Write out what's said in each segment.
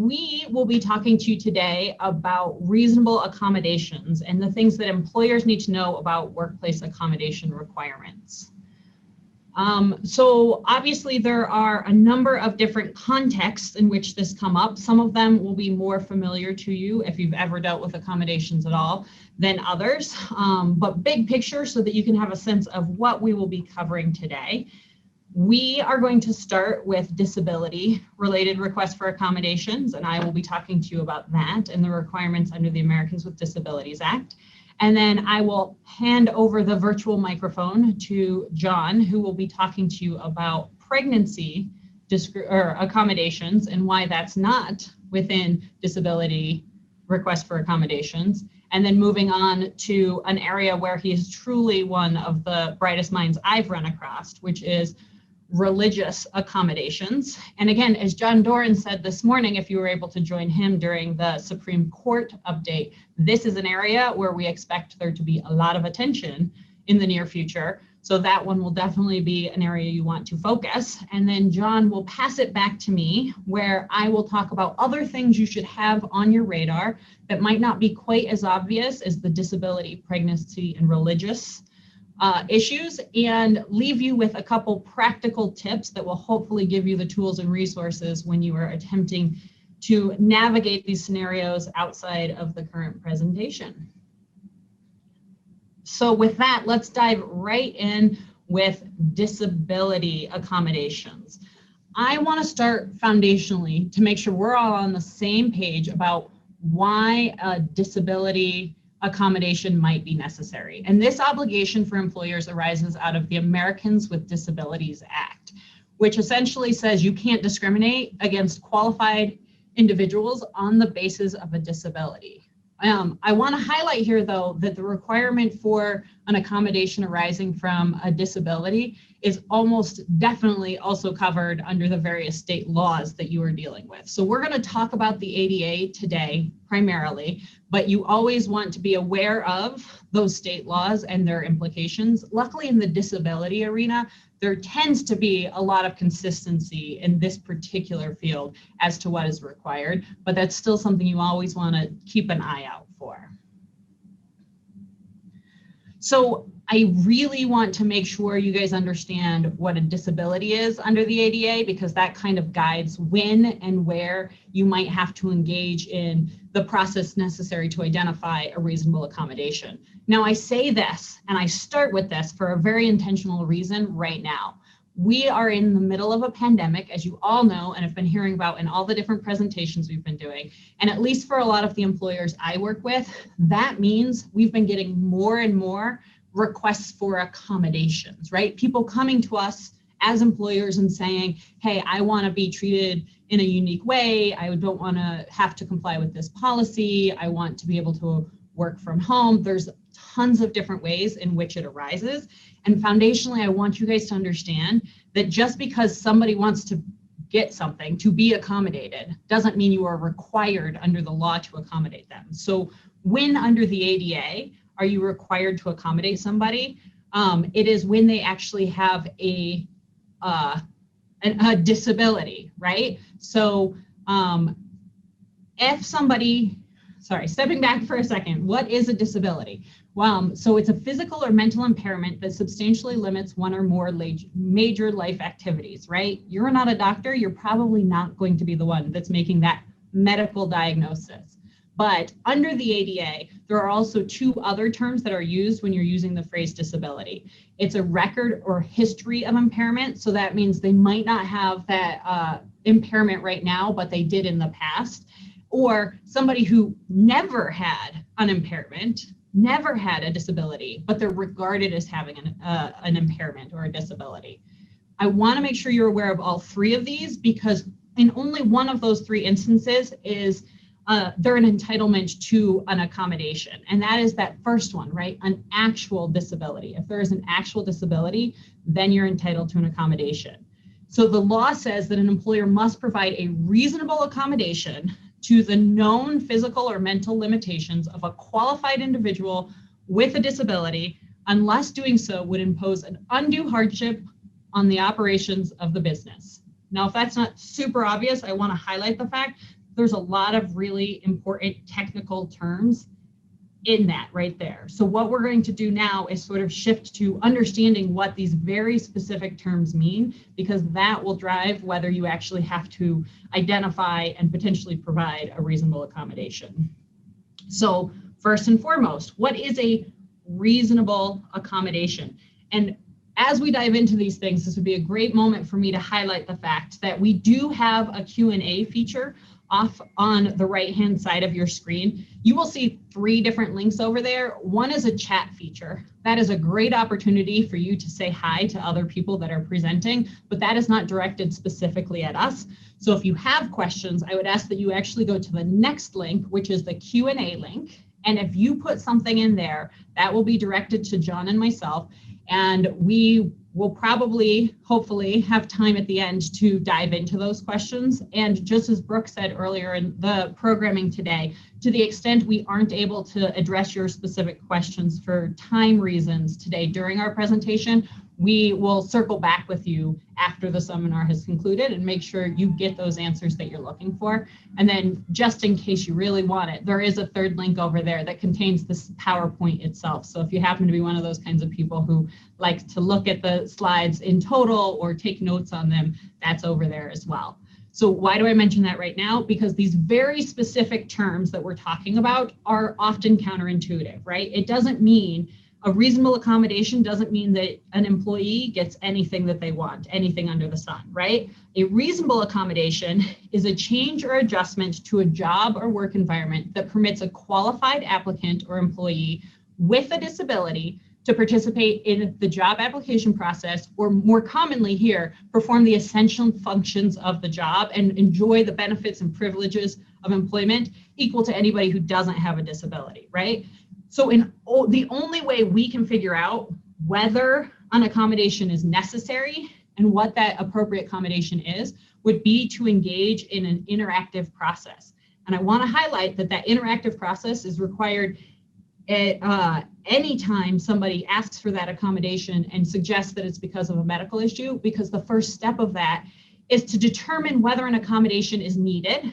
we will be talking to you today about reasonable accommodations and the things that employers need to know about workplace accommodation requirements. So obviously there are a number of different contexts in which this come up. Some of them will be more familiar to you if you've ever dealt with accommodations at all than others, but big picture so that you can have a sense of what we will be covering today. We are going to start with disability-related requests for accommodations, and I will be talking to you about that and the requirements under the Americans with Disabilities Act. And then I will hand over the virtual microphone to John, who will be talking to you about pregnancy accommodations and why that's not within disability requests for accommodations. And then moving on to an area where he is truly one of the brightest minds I've run across, which is religious accommodations. And again, as John Doran said this morning, if you were able to join him during the Supreme Court update, this is an area where we expect there to be a lot of attention in the near future. So that one will definitely be an area you want to focus. And then John will pass it back to me, where I will talk about other things you should have on your radar that might not be quite as obvious as the disability, pregnancy, and religious issues, and leave you with a couple practical tips that will hopefully give you the tools and resources when you are attempting to navigate these scenarios outside of the current presentation. So with that, let's dive right in with disability accommodations. I want to start foundationally to make sure we're all on the same page about why a disability accommodation might be necessary. And this obligation for employers arises out of the Americans with Disabilities Act, which essentially says you can't discriminate against qualified individuals on the basis of a disability. I want to highlight here, though, that the requirement for an accommodation arising from a disability is almost definitely also covered under the various state laws that you are dealing with. So we're going to talk about the ADA today primarily, but you always want to be aware of those state laws and their implications. Luckily, in the disability arena, there tends to be a lot of consistency in this particular field as to what is required, but that's still something you always want to keep an eye out for. So I really want to make sure you guys understand what a disability is under the ADA, because that kind of guides when and where you might have to engage in the process necessary to identify a reasonable accommodation. Now, I say this, and I start with this for a very intentional reason right now. We are in the middle of a pandemic, as you all know, and have been hearing about in all the different presentations we've been doing. And at least for a lot of the employers I work with, that means we've been getting more and more requests for accommodations, right? People coming to us as employers and saying, hey, I want to be treated in a unique way. I don't want to have to comply with this policy. I want to be able to work from home. There's tons of different ways in which it arises. And foundationally, I want you guys to understand that just because somebody wants to get something to be accommodated doesn't mean you are required under the law to accommodate them. So when under the ADA are you required to accommodate somebody? It is when they actually have a disability, right? So if somebody, sorry, stepping back for a second, what is a disability? So it's a physical or mental impairment that substantially limits one or more major life activities, right? You're not a doctor, you're probably not going to be the one that's making that medical diagnosis. But under the ADA, there are also two other terms that are used when you're using the phrase disability. It's a record or history of impairment. So that means they might not have that impairment right now, but they did in the past. Or somebody who never had an impairment, never had a disability, but they're regarded as having an impairment or a disability. I want to make sure you're aware of all three of these, because in only one of those three instances is they're an entitlement to an accommodation. And that is that first one, right? An actual disability. If there is an actual disability, then you're entitled to an accommodation. So the law says that an employer must provide a reasonable accommodation to the known physical or mental limitations of a qualified individual with a disability, unless doing so would impose an undue hardship on the operations of the business. Now, if that's not super obvious, I want to highlight the fact there's a lot of really important technical terms in that right there. So what we're going to do now is sort of shift to understanding what these very specific terms mean, because that will drive whether you actually have to identify and potentially provide a reasonable accommodation. So first and foremost, what is a reasonable accommodation? And as we dive into these things, this would be a great moment for me to highlight the fact that we do have a Q&A feature off on the right-hand side of your screen. You will see 3 different links over there. One is a chat feature. That is a great opportunity for you to say hi to other people that are presenting, but that is not directed specifically at us. So if you have questions, I would ask that you actually go to the next link, which is the Q&A link. And if you put something in there, that will be directed to John and myself. And we will probably, hopefully, have time at the end to dive into those questions. And just as Brooke said earlier in the programming today, to the extent we aren't able to address your specific questions for time reasons today during our presentation, we will circle back with you after the seminar has concluded and make sure you get those answers that you're looking for. And then just in case you really want it, there is a 3rd link over there that contains this PowerPoint itself. So if you happen to be one of those kinds of people who like to look at the slides in total or take notes on them, that's over there as well. So why do I mention that right now? Because these very specific terms that we're talking about are often counterintuitive, right? It doesn't mean a reasonable accommodation doesn't mean that an employee gets anything that they want, anything under the sun, right? A reasonable accommodation is a change or adjustment to a job or work environment that permits a qualified applicant or employee with a disability to participate in the job application process, or more commonly here, perform the essential functions of the job and enjoy the benefits and privileges of employment equal to anybody who doesn't have a disability, right? So the only way we can figure out whether an accommodation is necessary and what that appropriate accommodation is would be to engage in an interactive process. And I want to highlight that that interactive process is required at any time somebody asks for that accommodation and suggests that it's because of a medical issue, because the first step of that is to determine whether an accommodation is needed.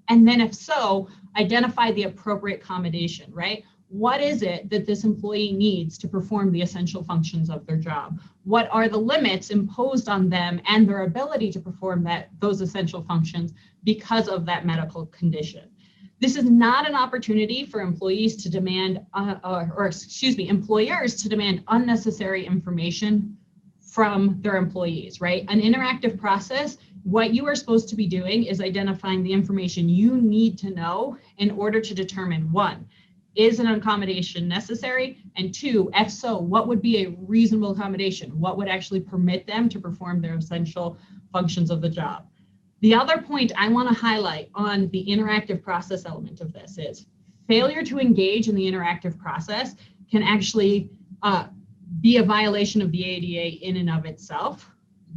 And then if so, identify the appropriate accommodation, right? What is it that this employee needs to perform the essential functions of their job? What are the limits imposed on them and their ability to perform those essential functions because of that medical condition? This is not an opportunity for employees to demand, employers to demand unnecessary information from their employees, right? An interactive process, what you are supposed to be doing is identifying the information you need to know in order to determine, 1, is an accommodation necessary? And 2, if so, what would be a reasonable accommodation? What would actually permit them to perform their essential functions of the job? The other point I want to highlight on the interactive process element of this is failure to engage in the interactive process can actually be a violation of the ADA in and of itself.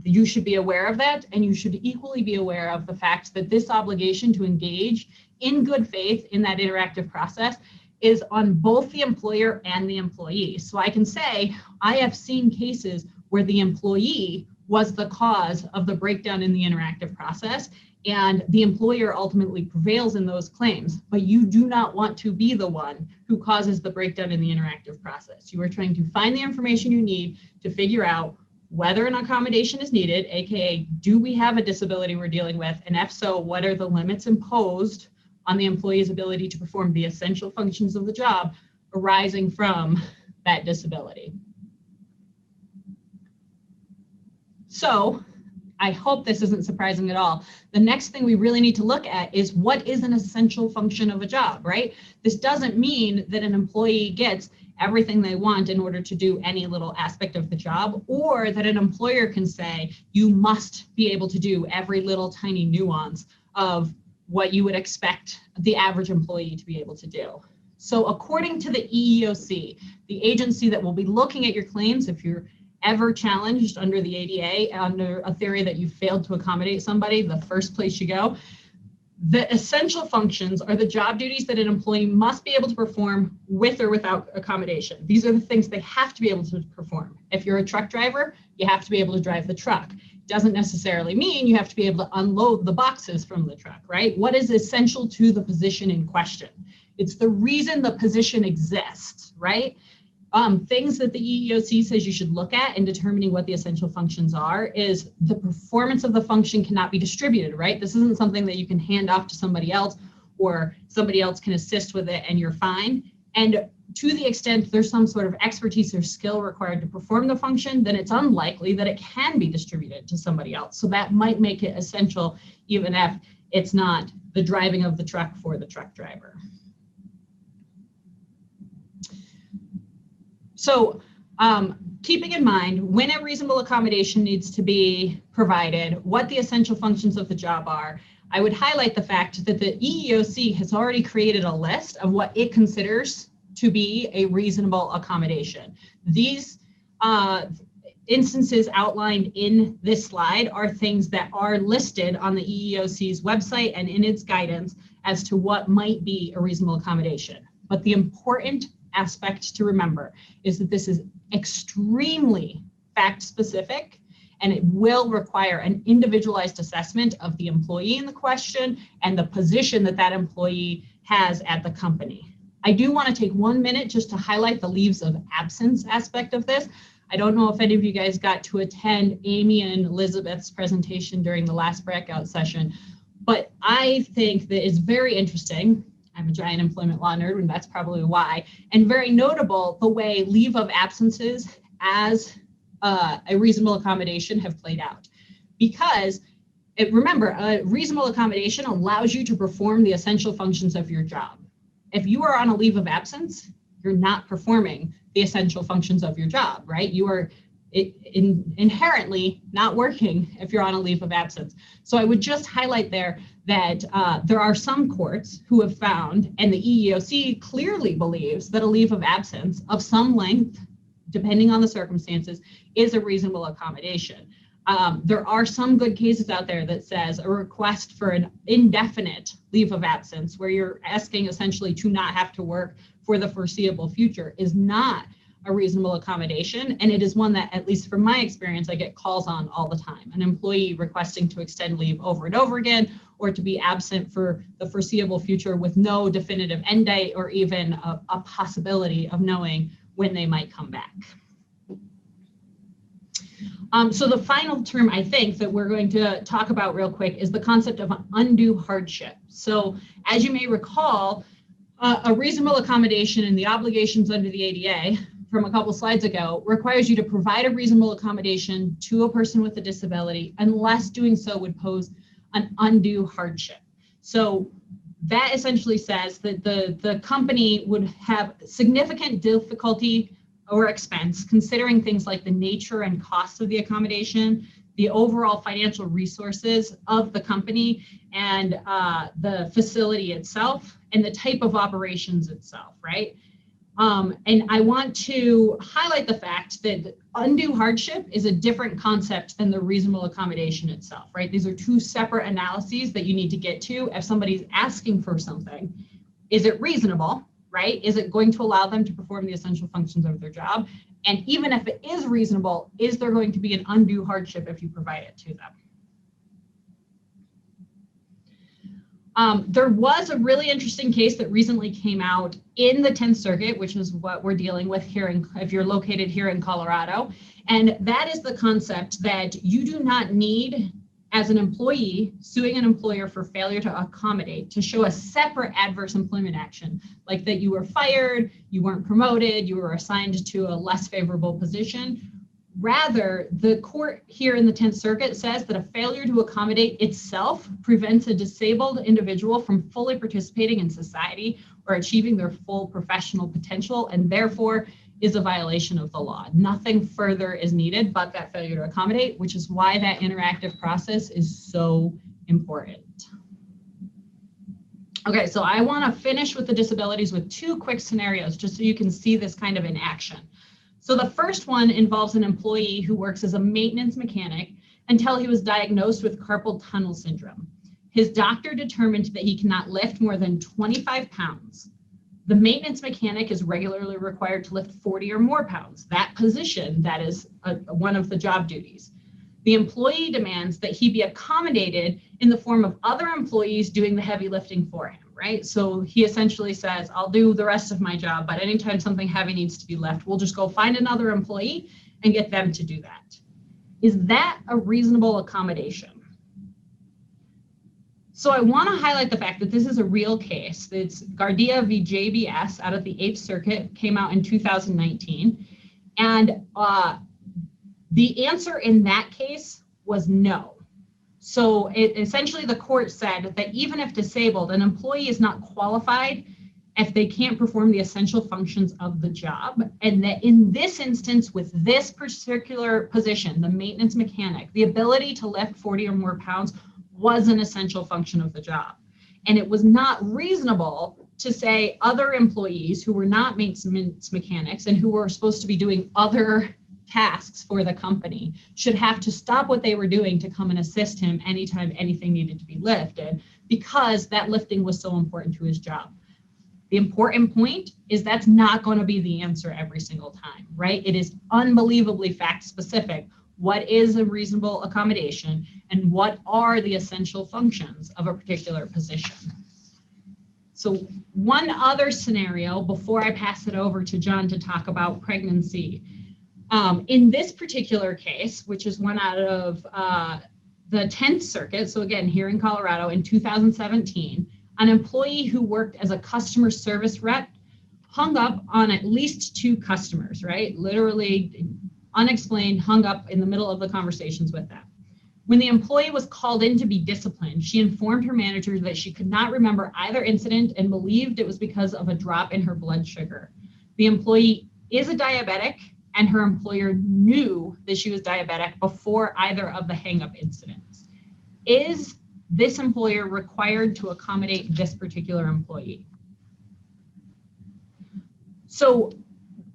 You should be aware of that, and you should equally be aware of the fact that this obligation to engage in good faith in that interactive process is on both the employer and the employee. So I can say I have seen cases where the employee was the cause of the breakdown in the interactive process, and the employer ultimately prevails in those claims, but you do not want to be the one who causes the breakdown in the interactive process. You are trying to find the information you need to figure out whether an accommodation is needed, aka do we have a disability we're dealing with, and if so, what are the limits imposed on the employee's ability to perform the essential functions of the job arising from that disability. So I hope this isn't surprising at all. The next thing we really need to look at is what is an essential function of a job, right? This doesn't mean that an employee gets everything they want in order to do any little aspect of the job, or that an employer can say you must be able to do every little tiny nuance of what you would expect the average employee to be able to do. So according to the EEOC, the agency that will be looking at your claims if you're ever challenged under the ADA, under a theory that you failed to accommodate somebody, the first place you go, the essential functions are the job duties that an employee must be able to perform with or without accommodation. These are the things they have to be able to perform. If you're a truck driver, you have to be able to drive the truck. doesn't necessarily mean you have to be able to unload the boxes from the truck, right? What is essential to the position in question? It's the reason the position exists, right? Things that the EEOC says you should look at in determining what the essential functions are is the performance of the function cannot be distributed, right? This isn't something that you can hand off to somebody else or somebody else can assist with it and you're fine. And to the extent there's some sort of expertise or skill required to perform the function, then it's unlikely that it can be distributed to somebody else. So that might make it essential even if it's not the driving of the truck for the truck driver. So keeping in mind when a reasonable accommodation needs to be provided, what the essential functions of the job are, I would highlight the fact that the EEOC has already created a list of what it considers to be a reasonable accommodation. These instances outlined in this slide are things that are listed on the EEOC's website and in its guidance as to what might be a reasonable accommodation. But the important aspect to remember is that this is extremely fact specific and it will require an individualized assessment of the employee in the question and the position that that employee has at the company. I do want to take 1 minute just to highlight the leaves of absence aspect of this. I don't know if any of you guys got to attend Amy and Elizabeth's presentation during the last breakout session, but I think that it's very interesting. I'm a giant employment law nerd, and that's probably why, and very notable the way leave of absences as a reasonable accommodation have played out. Because remember, a reasonable accommodation allows you to perform the essential functions of your job. If you are on a leave of absence, you're not performing the essential functions of your job, right? You are inherently not working if you're on a leave of absence. So I would just highlight there that there are some courts who have found, and the EEOC clearly believes that a leave of absence of some length, depending on the circumstances, is a reasonable accommodation. There are some good cases out there that says a request for an indefinite leave of absence, where you're asking essentially to not have to work for the foreseeable future, is not a reasonable accommodation. And it is one that, at least from my experience, I get calls on all the time. An employee requesting to extend leave over and over again, or to be absent for the foreseeable future with no definitive end date or even a possibility of knowing when they might come back. So the final term I think that we're going to talk about real quick is the concept of undue hardship. So as you may recall, a reasonable accommodation and the obligations under the ADA from a couple slides ago requires you to provide a reasonable accommodation to a person with a disability unless doing so would pose an undue hardship. So that essentially says that the company would have significant difficulty or expense considering things like the nature and cost of the accommodation, the overall financial resources of the company, and the facility itself, and the type of operations itself, right? And I want to highlight the fact that undue hardship is a different concept than the reasonable accommodation itself, right? These are two separate analyses that you need to get to if somebody's asking for something. Is it reasonable, right? Is it going to allow them to perform the essential functions of their job? And even if it is reasonable, is there going to be an undue hardship if you provide it to them? There was a really interesting case that recently came out in the 10th Circuit, which is what we're dealing with here if you're located here in Colorado. And that is the concept that you do not need, as an employee suing an employer for failure to accommodate, to show a separate adverse employment action, like that you were fired, you weren't promoted, you were assigned to a less favorable position. Rather, the court here in the 10th Circuit says that a failure to accommodate itself prevents a disabled individual from fully participating in society or achieving their full professional potential, and therefore is a violation of the law. Nothing further is needed but that failure to accommodate, which is why that interactive process is so important. Okay, so I want to finish with the disabilities with two quick scenarios, just so you can see this kind of in action. So the first one involves an employee who works as a maintenance mechanic until he was diagnosed with carpal tunnel syndrome. His doctor determined that he cannot lift more than 25 pounds. The maintenance mechanic is regularly required to lift 40 or more pounds. That position, that is one of the job duties. The employee demands that he be accommodated in the form of other employees doing the heavy lifting for him, right? So he essentially says, I'll do the rest of my job, but anytime something heavy needs to be left, we'll just go find another employee and get them to do that. Is that a reasonable accommodation? So I want to highlight the fact that this is a real case. It's Gardia v. JBS out of the 8th Circuit, came out in 2019. And the answer in that case was no. So essentially the court said that even if disabled, an employee is not qualified if they can't perform the essential functions of the job. And that in this instance, with this particular position, the maintenance mechanic, the ability to lift 40 or more pounds was an essential function of the job. And it was not reasonable to say other employees who were not maintenance mechanics and who were supposed to be doing other tasks for the company should have to stop what they were doing to come and assist him anytime anything needed to be lifted, because that lifting was so important to his job. The important point is that's not going to be the answer every single time, right? It is unbelievably fact specific. What is a reasonable accommodation and what are the essential functions of a particular position? So one other scenario before I pass it over to John to talk about pregnancy. In this particular case, which is one out of the 10th Circuit, so again, here in Colorado in 2017, an employee who worked as a customer service rep hung up on at least 2 customers, right? Literally unexplained, hung up in the middle of the conversations with them. When the employee was called in to be disciplined, she informed her manager that she could not remember either incident and believed it was because of a drop in her blood sugar. The employee is a diabetic, and her employer knew that she was diabetic before either of the hang-up incidents. Is this employer required to accommodate this particular employee? So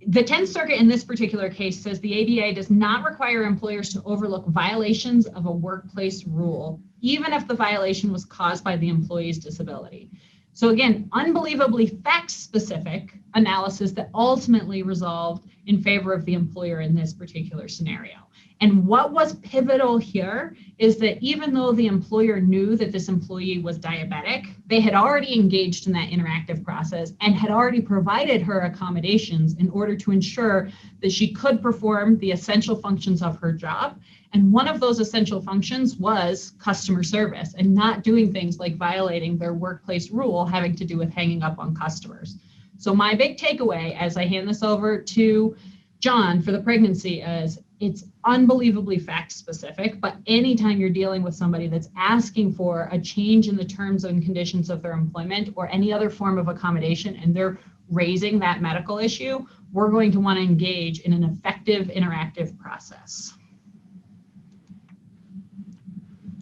the 10th Circuit in this particular case says the ADA does not require employers to overlook violations of a workplace rule, even if the violation was caused by the employee's disability. So again, unbelievably fact-specific analysis that ultimately resolved in favor of the employer in this particular scenario. And what was pivotal here is that even though the employer knew that this employee was diabetic, they had already engaged in that interactive process and had already provided her accommodations in order to ensure that she could perform the essential functions of her job. And one of those essential functions was customer service and not doing things like violating their workplace rule having to do with hanging up on customers. So my big takeaway as I hand this over to John for the pregnancy is it's unbelievably fact specific, but anytime you're dealing with somebody that's asking for a change in the terms and conditions of their employment or any other form of accommodation and they're raising that medical issue, we're going to want to engage in an effective interactive process.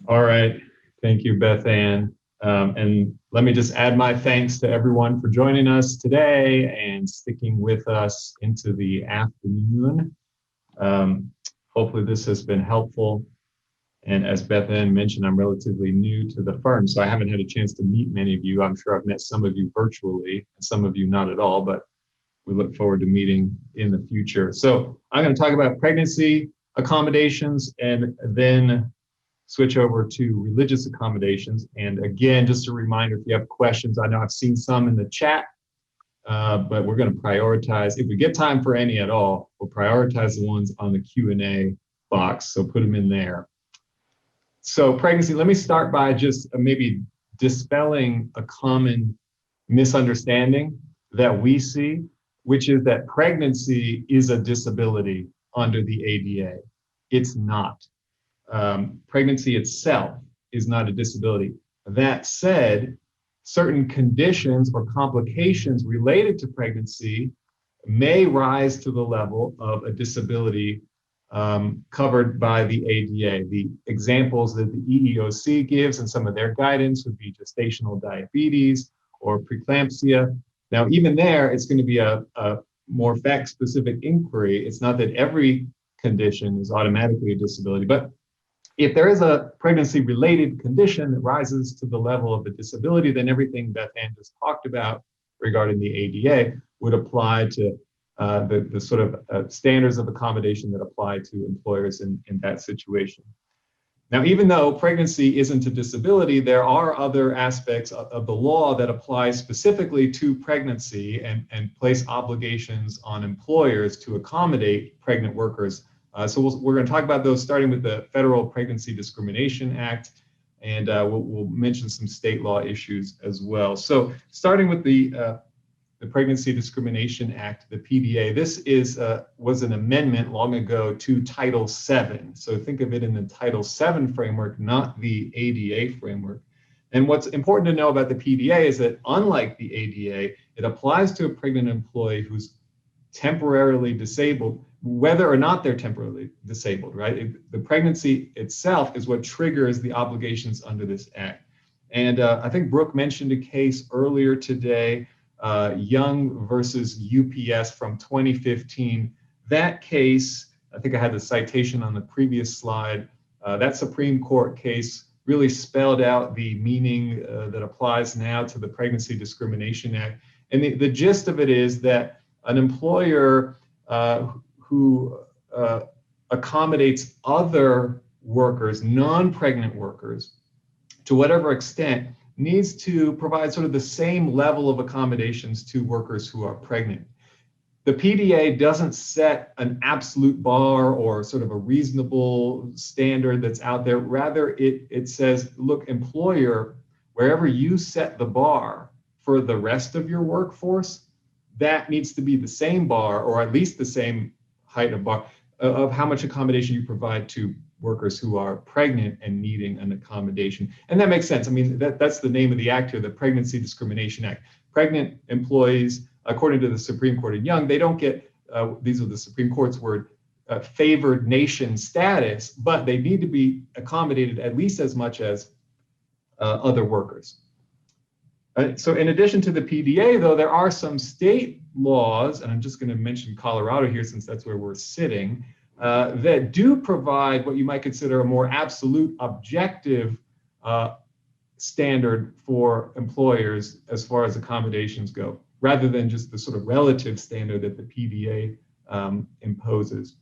All right, thank you, Beth Ann. And let me just add my thanks to everyone for joining us today and sticking with us into the afternoon. Hopefully this has been helpful. And as Beth Ann mentioned, I'm relatively new to the firm, so I haven't had a chance to meet many of you. I'm sure I've met some of you virtually, and some of you not at all, but we look forward to meeting in the future. So I'm going to talk about pregnancy accommodations and then switch over to religious accommodations. And again, just a reminder, if you have questions, I know I've seen some in the chat, but we're going to prioritize, if we get time for any at all, we'll prioritize the ones on the Q&A box, so put them in there. So pregnancy, let me start by just maybe dispelling a common misunderstanding that we see, which is that pregnancy is a disability under the ADA. It's not. Pregnancy itself is not a disability. That said, certain conditions or complications related to pregnancy may rise to the level of a disability covered by the ADA. The examples that the EEOC gives in some of their guidance would be gestational diabetes or preeclampsia. Now, even there, it's going to be a more fact-specific inquiry. It's not that every condition is automatically a disability, but if there is a pregnancy-related condition that rises to the level of a disability, then everything Beth Ann just talked about regarding the ADA would apply to the sort of standards of accommodation that apply to employers in that situation. Now, even though pregnancy isn't a disability, there are other aspects of the law that apply specifically to pregnancy and place obligations on employers to accommodate pregnant workers. So we're going to talk about those, starting with the Federal Pregnancy Discrimination Act, and we'll mention some state law issues as well. So starting with the Pregnancy Discrimination Act, the PDA. This was an amendment long ago to Title VII. So think of it in the Title VII framework, not the ADA framework. And what's important to know about the PDA is that unlike the ADA, it applies to a pregnant employee who's temporarily disabled, whether or not they're temporarily disabled, right? The pregnancy itself is what triggers the obligations under this act. And I think Brooke mentioned a case earlier today, Young versus UPS from 2015. That case, I think I had the citation on the previous slide, that Supreme Court case really spelled out the meaning that applies now to the Pregnancy Discrimination Act. And the gist of it is that an employer who accommodates other workers, non-pregnant workers, to whatever extent, needs to provide sort of the same level of accommodations to workers who are pregnant. The PDA doesn't set an absolute bar or sort of a reasonable standard that's out there. Rather, it says, look, employer, wherever you set the bar for the rest of your workforce, that needs to be the same bar, or at least the same height of bar, of how much accommodation you provide to workers who are pregnant and needing an accommodation. And that makes sense. I mean, that's the name of the act here, the Pregnancy Discrimination Act. Pregnant employees, according to the Supreme Court in Young, they don't get, these are the Supreme Court's word, favored nation status, but they need to be accommodated at least as much as other workers. So in addition to the PDA, though, there are some state laws, and I'm just going to mention Colorado here since that's where we're sitting, that do provide what you might consider a more absolute objective standard for employers as far as accommodations go, rather than just the sort of relative standard that the PDA imposes.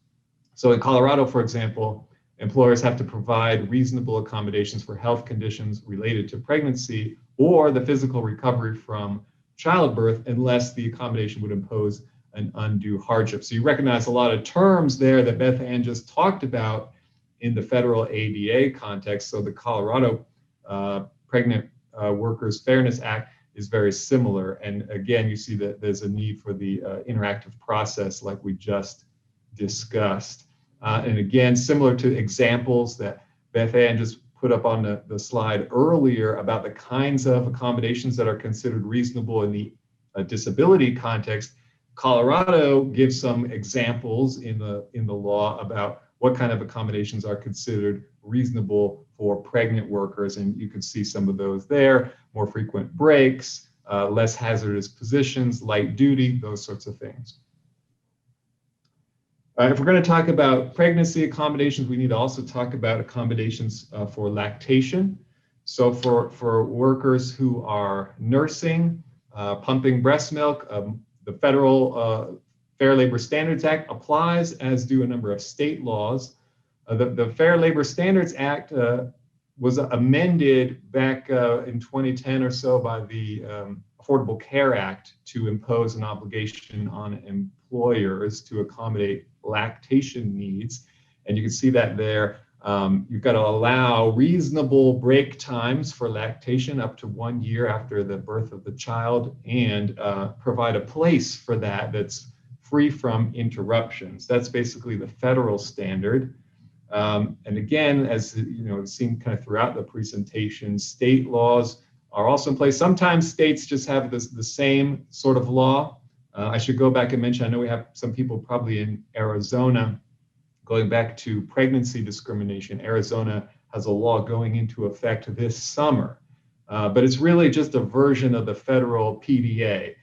So in Colorado, for example, employers have to provide reasonable accommodations for health conditions related to pregnancy or the physical recovery from childbirth, unless the accommodation would impose an undue hardship. So you recognize a lot of terms there that Beth Ann just talked about in the federal ADA context. So the Colorado Pregnant Workers Fairness Act is very similar. And again, you see that there's a need for the interactive process like we just discussed. And again, similar to examples that Beth Ann just put up on the slide earlier about the kinds of accommodations that are considered reasonable in the disability context, Colorado gives some examples in the law about what kind of accommodations are considered reasonable for pregnant workers, and you can see some of those there: more frequent breaks, less hazardous positions, light duty, those sorts of things. If we're going to talk about pregnancy accommodations, we need to also talk about accommodations for lactation. So for workers who are nursing, pumping breast milk, the federal Fair Labor Standards Act applies, as do a number of state laws. The Fair Labor Standards Act was amended back in 2010 or so by the Affordable Care Act to impose an obligation on employers to accommodate lactation needs. And you can see that there. You've got to allow reasonable break times for lactation up to 1 year after the birth of the child, and provide a place for that that's free from interruptions. That's basically the federal standard. And again, as you know, seen kind of throughout the presentation, state laws are also in place. Sometimes states just have the same sort of law. I should go back and mention, I know we have some people probably in Arizona. Going back to pregnancy discrimination, Arizona has a law going into effect this summer, but it's really just a version of the federal PDA.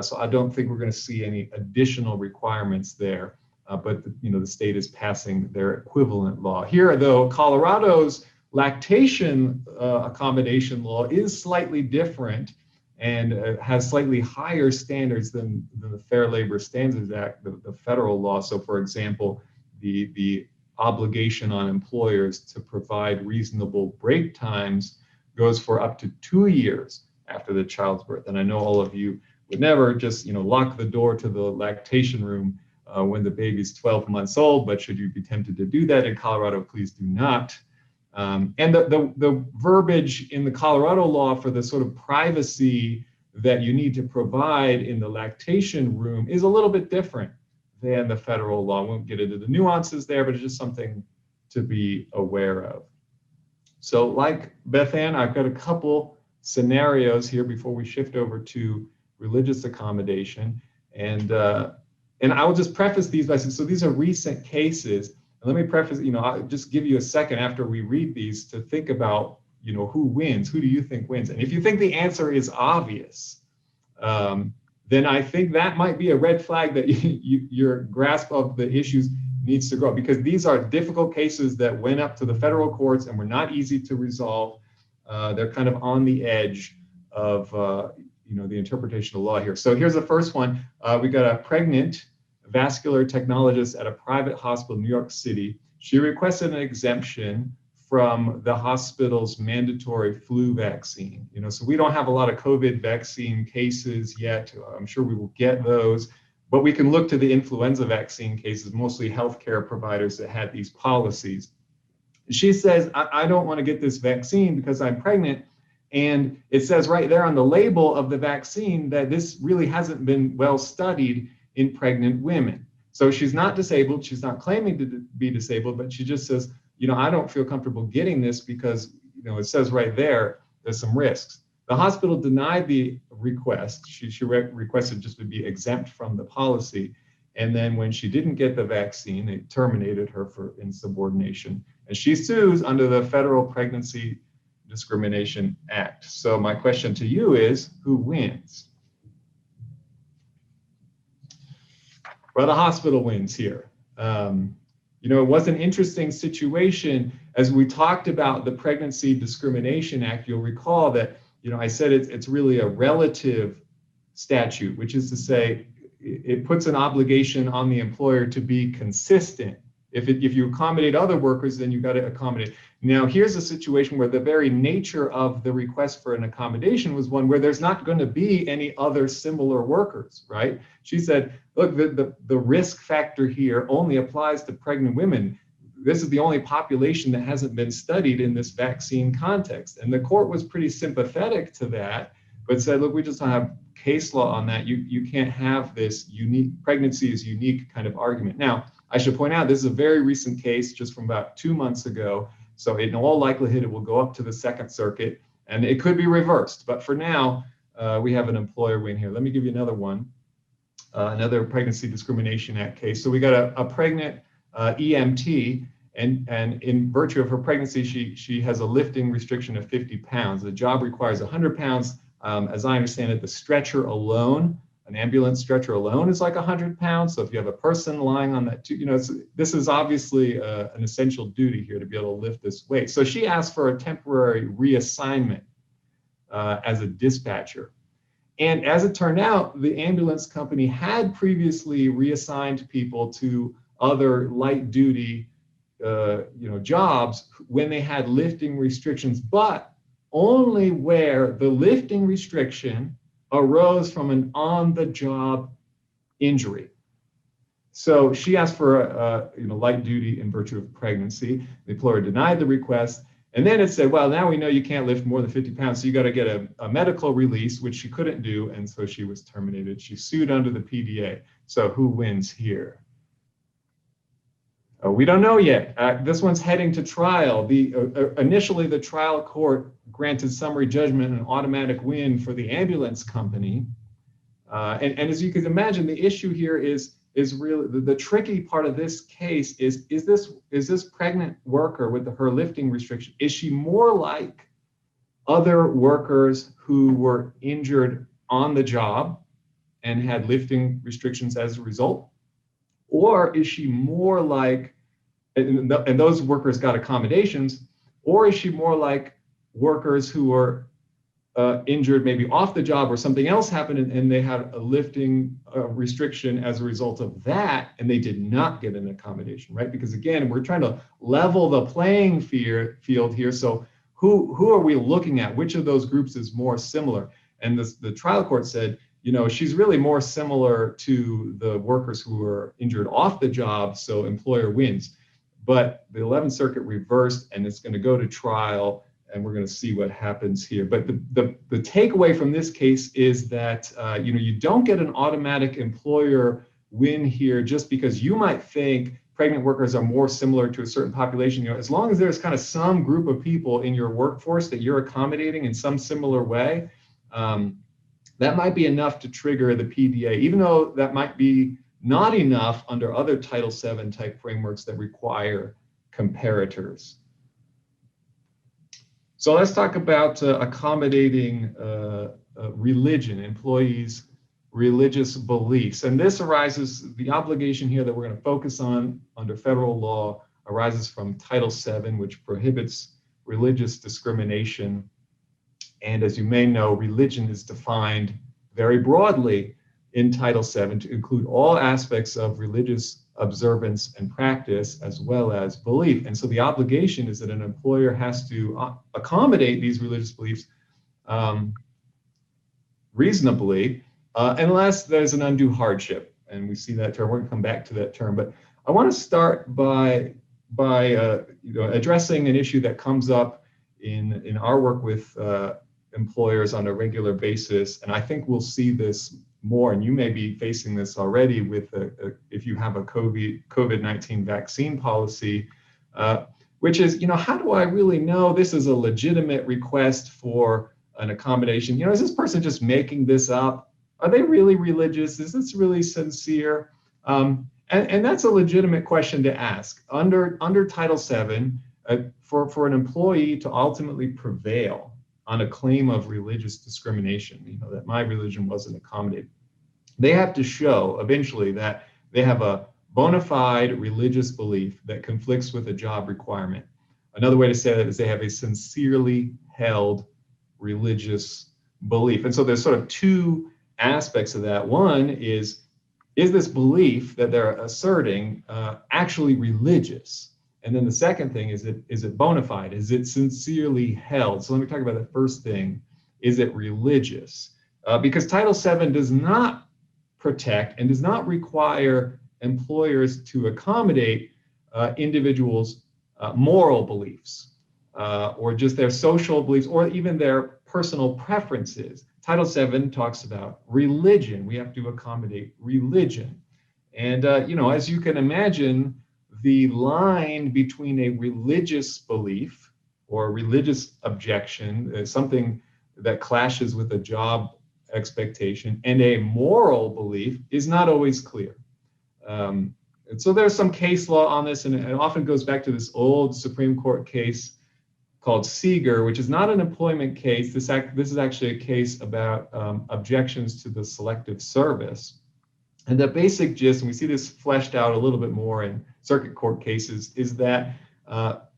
So I don't think we're going to see any additional requirements there, but the state is passing their equivalent law. Here, though, Colorado's lactation accommodation law is slightly different and has slightly higher standards than the Fair Labor Standards Act, the federal law. So, for example, the obligation on employers to provide reasonable break times goes for up to 2 years after the child's birth. And I know all of you would never just, lock the door to the lactation room when the baby's 12 months old, but should you be tempted to do that in Colorado, please do not. And the verbiage in the Colorado law for the sort of privacy that you need to provide in the lactation room is a little bit different than the federal law. I won't get into the nuances there, but it's just something to be aware of. So like Beth Ann, I've got a couple scenarios here before we shift over to religious accommodation. And I will just preface these by saying, so these are recent cases. And let me preface, I'll just give you a second after we read these to think about, who wins? Who do you think wins? And if you think the answer is obvious, then I think that might be a red flag that your grasp of the issues needs to grow, because these are difficult cases that went up to the federal courts and were not easy to resolve. They're kind of on the edge of the interpretation of law here. So here's the first one. We got a pregnant vascular technologist at a private hospital in New York City. She requested an exemption from the hospital's mandatory flu vaccine. So we don't have a lot of COVID vaccine cases yet. I'm sure we will get those, but we can look to the influenza vaccine cases, mostly healthcare providers that had these policies. She says, I don't want to get this vaccine because I'm pregnant. And it says right there on the label of the vaccine that this really hasn't been well studied in pregnant women. So she's not disabled. She's not claiming to be disabled, but she just says, I don't feel comfortable getting this because, it says right there, there's some risks. The hospital denied the request. She requested just to be exempt from the policy. And then when she didn't get the vaccine, they terminated her for insubordination. And she sues under the Federal Pregnancy Discrimination Act. So my question to you is, who wins? Well, the hospital wins here. It was an interesting situation. As we talked about the Pregnancy Discrimination Act, you'll recall that, I said it's really a relative statute, which is to say it puts an obligation on the employer to be consistent. If you accommodate other workers, then you've got to accommodate. Now, here's a situation where the very nature of the request for an accommodation was one where there's not going to be any other similar workers, right? She said, look, the risk factor here only applies to pregnant women. This is the only population that hasn't been studied in this vaccine context. And the court was pretty sympathetic to that, but said, look, we just don't have case law on that. You can't have this unique, pregnancy is unique kind of argument. Now, I should point out, this is a very recent case just from about 2 months ago. So in all likelihood, it will go up to the Second Circuit and it could be reversed. But for now, we have an employer win here. Let me give you another one, another Pregnancy Discrimination Act case. So we got a pregnant EMT, and in virtue of her pregnancy, she has a lifting restriction of 50 pounds. The job requires 100 pounds. As I understand it, the stretcher alone, an ambulance stretcher alone is like 100 pounds. So if you have a person lying on that, this is obviously an essential duty here to be able to lift this weight. So she asked for a temporary reassignment as a dispatcher. And as it turned out, the ambulance company had previously reassigned people to other light duty jobs when they had lifting restrictions, but only where the lifting restriction arose from an on-the-job injury. So she asked for light duty in virtue of pregnancy. The employer denied the request. And then it said, well, now we know you can't lift more than 50 pounds, so you got to get a medical release, which she couldn't do, and so she was terminated. She sued under the PDA. So who wins here? We don't know yet. This one's heading to trial. Initially, the trial court granted summary judgment an automatic win for the ambulance company. And as you can imagine, the issue here is really the tricky part of this case is this pregnant worker with her lifting restriction, is she more like other workers who were injured on the job and had lifting restrictions as a result? Or is she more like, and those workers got accommodations, or is she more like workers who are injured maybe off the job or something else happened and they had a lifting restriction as a result of that and they did not get an accommodation, right? Because again, we're trying to level the playing field here. So who are we looking at? Which of those groups is more similar? And the trial court said, she's really more similar to the workers who were injured off the job, so employer wins. But the 11th Circuit reversed, and it's going to go to trial, and we're going to see what happens here. But the takeaway from this case is that you don't get an automatic employer win here just because you might think pregnant workers are more similar to a certain population. As long as there's kind of some group of people in your workforce that you're accommodating in some similar way, that might be enough to trigger the PDA, even though that might be not enough under other Title VII type frameworks that require comparators. So let's talk about accommodating religion, employees' religious beliefs. And this arises, the obligation here that we're going to focus on under federal law arises from Title VII, which prohibits religious discrimination. And as you may know, religion is defined very broadly in Title VII to include all aspects of religious observance and practice, as well as belief. And so the obligation is that an employer has to accommodate these religious beliefs reasonably, unless there's an undue hardship. And we see that term. We're going to come back to that term. But I want to start by addressing an issue that comes up in our work with employers on a regular basis. And I think we'll see this more, and you may be facing this already with if you have a COVID-19 vaccine policy, which is, how do I really know this is a legitimate request for an accommodation? Is this person just making this up? Are they really religious? Is this really sincere? And that's a legitimate question to ask. Under Title VII, for an employee to ultimately prevail on a claim of religious discrimination, that my religion wasn't accommodated, they have to show eventually that they have a bona fide religious belief that conflicts with a job requirement. Another way to say that is they have a sincerely held religious belief. And so there's sort of two aspects of that. One is this belief that they're asserting actually religious? And then the second thing is it bona fide? Is it sincerely held? So let me talk about the first thing. Is it religious? Because Title VII does not protect and does not require employers to accommodate individuals' moral beliefs or just their social beliefs or even their personal preferences. Title VII talks about religion. We have to accommodate religion. And, as you can imagine, the line between a religious belief or religious objection, something that clashes with a job expectation, and a moral belief is not always clear. And so there's some case law on this, and it often goes back to this old Supreme Court case called Seeger, which is not an employment case. This is actually a case about objections to the selective service. And the basic gist, and we see this fleshed out a little bit more in circuit court cases, is that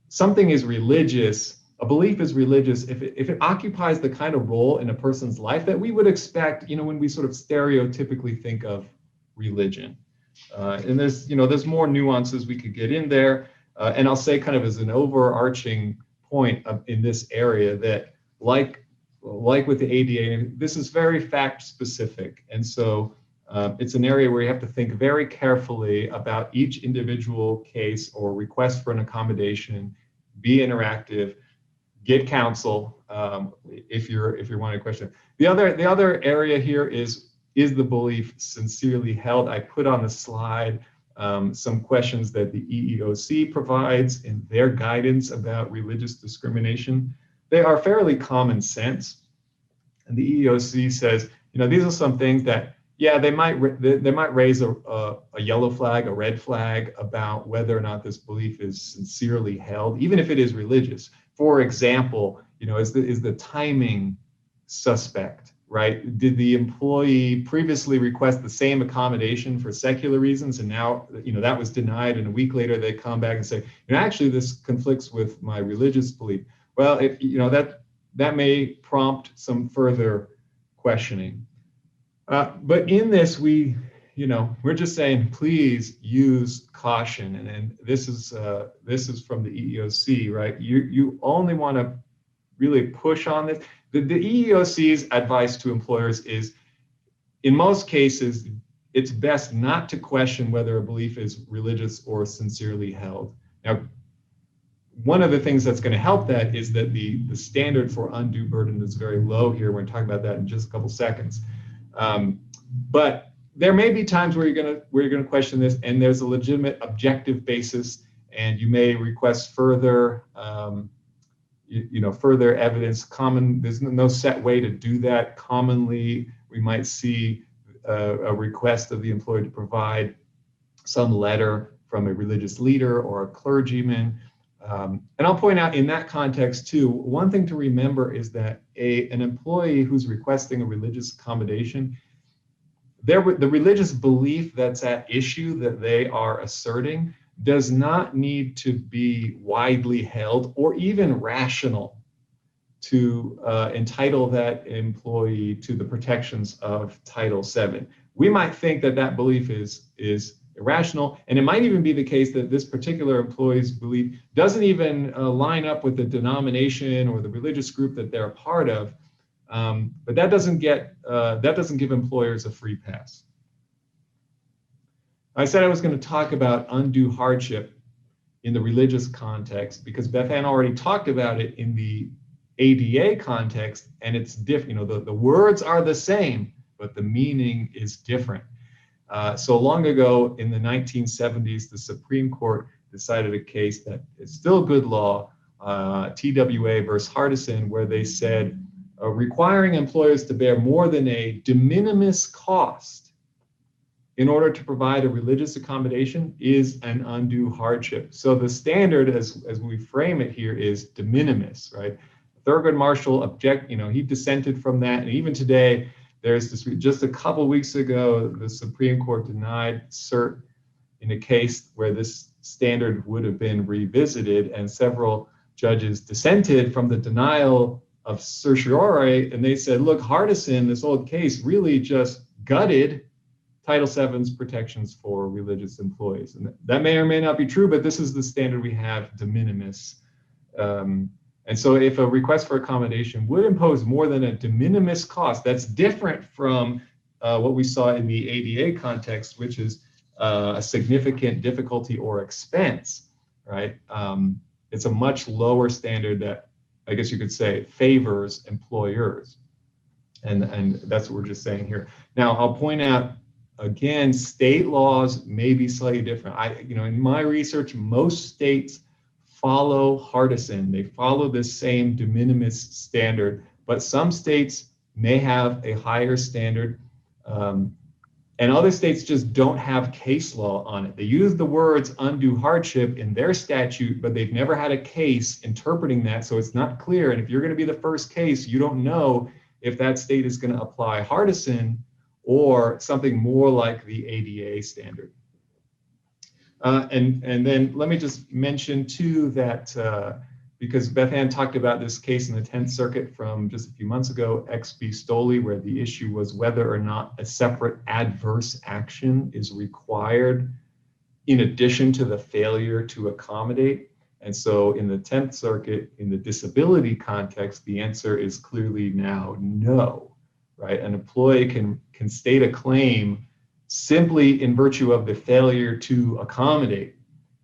something is religious, a belief is religious if it occupies the kind of role in a person's life that we would expect, when we sort of stereotypically think of religion. And there's more nuances we could get in there. And I'll say kind of as an overarching point in this area that like with the ADA, this is very fact specific. And so it's an area where you have to think very carefully about each individual case or request for an accommodation, be interactive, get counsel if you're wanting to question. The other area here is the belief sincerely held? I put on the slide some questions that the EEOC provides in their guidance about religious discrimination. They are fairly common sense. And the EEOC says, these are some things that, they might raise a yellow flag, a red flag about whether or not this belief is sincerely held, even if it is religious. For example, is the timing suspect, right? Did the employee previously request the same accommodation for secular reasons, and now that was denied, and a week later they come back and say, actually this conflicts with my religious belief? Well, that may prompt some further questioning. But in this, we're just saying, please use caution. And this is from the EEOC, right? You only want to really push on this. The EEOC's advice to employers is, in most cases, it's best not to question whether a belief is religious or sincerely held. Now, one of the things that's going to help that is that the standard for undue burden is very low here. We're going to talk about that in just a couple seconds. But there may be times where you're going to question this, and there's a legitimate objective basis, and you may request further further evidence. There's no set way to do that. Commonly, we might see a request of the employer to provide some letter from a religious leader or a clergyman. And I'll point out in that context too, one thing to remember is that an employee who's requesting a religious accommodation, the religious belief that's at issue that they are asserting does not need to be widely held or even rational to entitle that employee to the protections of Title VII. We might think that that belief is irrational, and it might even be the case that this particular employee's belief doesn't even line up with the denomination or the religious group that they're a part of. But that doesn't give employers a free pass. I said I was going to talk about undue hardship in the religious context because Beth Ann already talked about it in the ADA context, and it's different. The words are the same, but the meaning is different. So long ago in the 1970s, the Supreme Court decided a case that is still good law, TWA versus Hardison, where they said requiring employers to bear more than a de minimis cost in order to provide a religious accommodation is an undue hardship. So the standard, as we frame it here, is de minimis, right? Thurgood Marshall he dissented from that, and even today, there's this. Just a couple weeks ago, the Supreme Court denied cert in a case where this standard would have been revisited, and several judges dissented from the denial of certiorari, and they said, look, Hardison, this old case, really just gutted Title VII's protections for religious employees. And that may or may not be true, but this is the standard we have, de minimis. And so if a request for accommodation would impose more than a de minimis cost, that's different from what we saw in the ADA context, which is a significant difficulty or expense, right? It's a much lower standard that, I guess you could say, favors employers. And that's what we're just saying here. Now, I'll point out, again, state laws may be slightly different. In my research, most states follow Hardison. They follow this same de minimis standard, but some states may have a higher standard, and other states just don't have case law on it. They use the words undue hardship in their statute, but they've never had a case interpreting that, so it's not clear. And if you're going to be the first case, you don't know if that state is going to apply Hardison or something more like the ADA standard. And then let me just mention too that because Beth Ann talked about this case in the 10th Circuit from just a few months ago, XB Stoley, where the issue was whether or not a separate adverse action is required in addition to the failure to accommodate. And so in the 10th Circuit, in the disability context, the answer is clearly now no, right? An employee can state a claim simply in virtue of the failure to accommodate,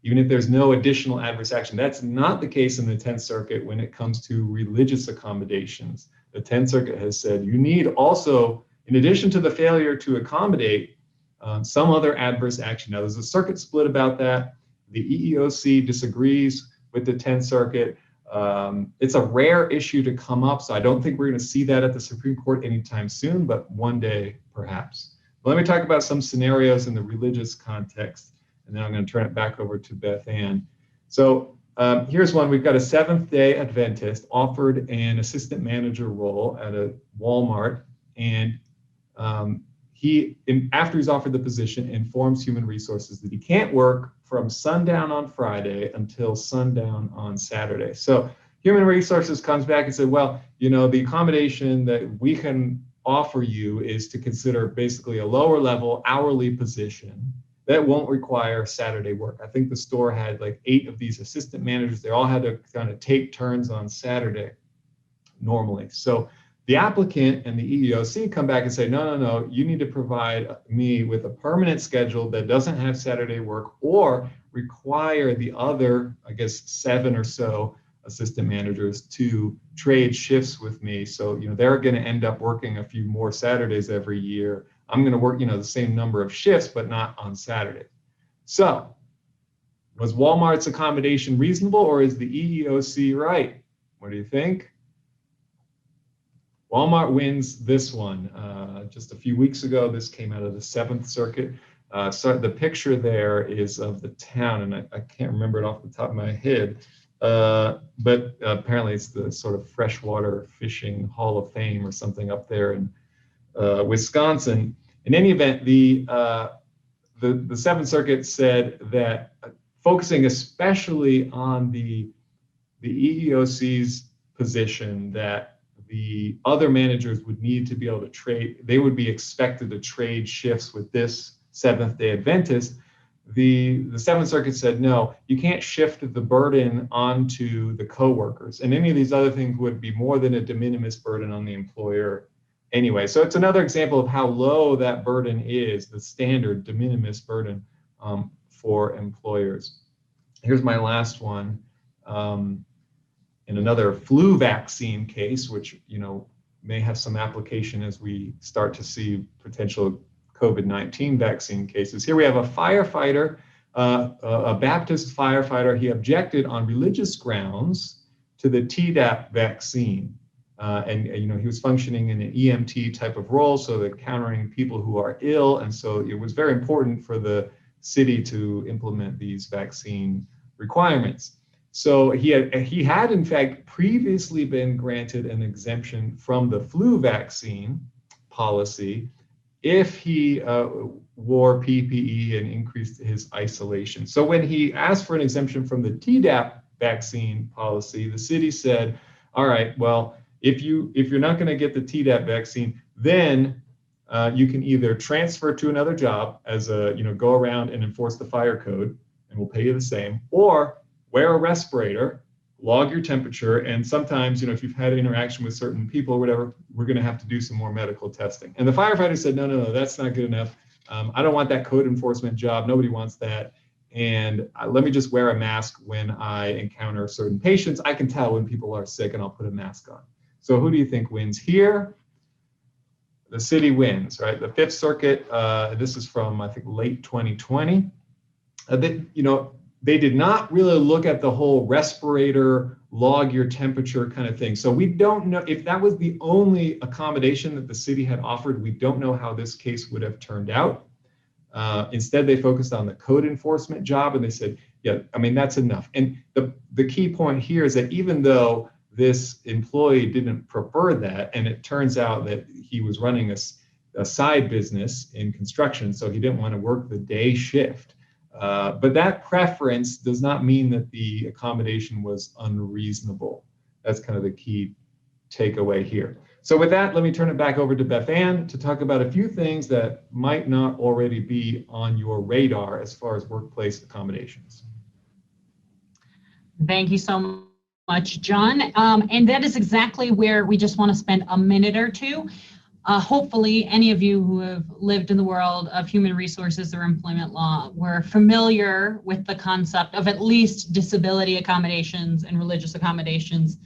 even if there's no additional adverse action. That's not the case in the 10th Circuit when it comes to religious accommodations. The 10th Circuit has said you need also, in addition to the failure to accommodate, some other adverse action. Now, there's a circuit split about that. The EEOC disagrees with the 10th Circuit. It's a rare issue to come up, so I don't think we're going to see that at the Supreme Court anytime soon, but one day, perhaps. Let me talk about some scenarios in the religious context, and then I'm going to turn it back over to Beth Ann. So here's one. We've got a Seventh-day Adventist offered an assistant manager role at a Walmart, and after he's offered the position, informs Human Resources that he can't work from sundown on Friday until sundown on Saturday. So Human Resources comes back and said, well, the accommodation that we can offer you is to consider basically a lower level hourly position that won't require Saturday work. I think the store had like 8 of these assistant managers. They all had to kind of take turns on Saturday normally. So the applicant and the EEOC come back and say, no, you need to provide me with a permanent schedule that doesn't have Saturday work or require the other, I guess, 7 or so assistant managers to trade shifts with me. So, they're going to end up working a few more Saturdays every year. I'm going to work, the same number of shifts, but not on Saturday. So was Walmart's accommodation reasonable, or is the EEOC right? What do you think? Walmart wins this one. Just a few weeks ago, this came out of the 7th Circuit. So the picture there is of the town, and I can't remember it off the top of my head, but apparently it's the sort of freshwater fishing Hall of Fame or something up there in Wisconsin. In any event, the 7th Circuit said that focusing especially on the EEOC's position that the other managers would need to be able to trade, they would be expected to trade shifts with this Seventh-day Adventist. The 7th Circuit said, no, you can't shift the burden onto the coworkers. And any of these other things would be more than a de minimis burden on the employer anyway. So it's another example of how low that burden is, the standard de minimis burden for employers. Here's my last one. In another flu vaccine case, which may have some application as we start to see potential COVID-19 vaccine cases. Here we have a firefighter, a Baptist firefighter. He objected on religious grounds to the Tdap vaccine, and he was functioning in an EMT type of role, so that countering people who are ill, and so it was very important for the city to implement these vaccine requirements. So he had in fact previously been granted an exemption from the flu vaccine policy if he wore PPE and increased his isolation. So when he asked for an exemption from the Tdap vaccine policy, the city said, all right, well, if you're not going to get the Tdap vaccine, then you can either transfer to another job as go around and enforce the fire code, and we'll pay you the same, or wear a respirator, log your temperature, and sometimes, if you've had interaction with certain people or whatever, we're going to have to do some more medical testing. And the firefighter said, no, that's not good enough. I don't want that code enforcement job. Nobody wants that. And let me just wear a mask when I encounter certain patients. I can tell when people are sick, and I'll put a mask on. So who do you think wins here? The city wins, right? The 5th Circuit, this is from, I think, late 2020. They did not really look at the whole respirator, log your temperature kind of thing. So we don't know if that was the only accommodation that the city had offered. We don't know how this case would have turned out. Instead, they focused on the code enforcement job, and they said, yeah, that's enough. And the key point here is that even though this employee didn't prefer that, and it turns out that he was running a side business in construction, so he didn't want to work the day shift. But that preference does not mean that the accommodation was unreasonable. That's kind of the key takeaway here. So with that, let me turn it back over to Beth Ann to talk about a few things that might not already be on your radar as far as workplace accommodations. Thank you so much, John. And that is exactly where we just want to spend a minute or two. Hopefully, any of you who have lived in the world of human resources or employment law were familiar with the concept of at least disability accommodations and religious accommodations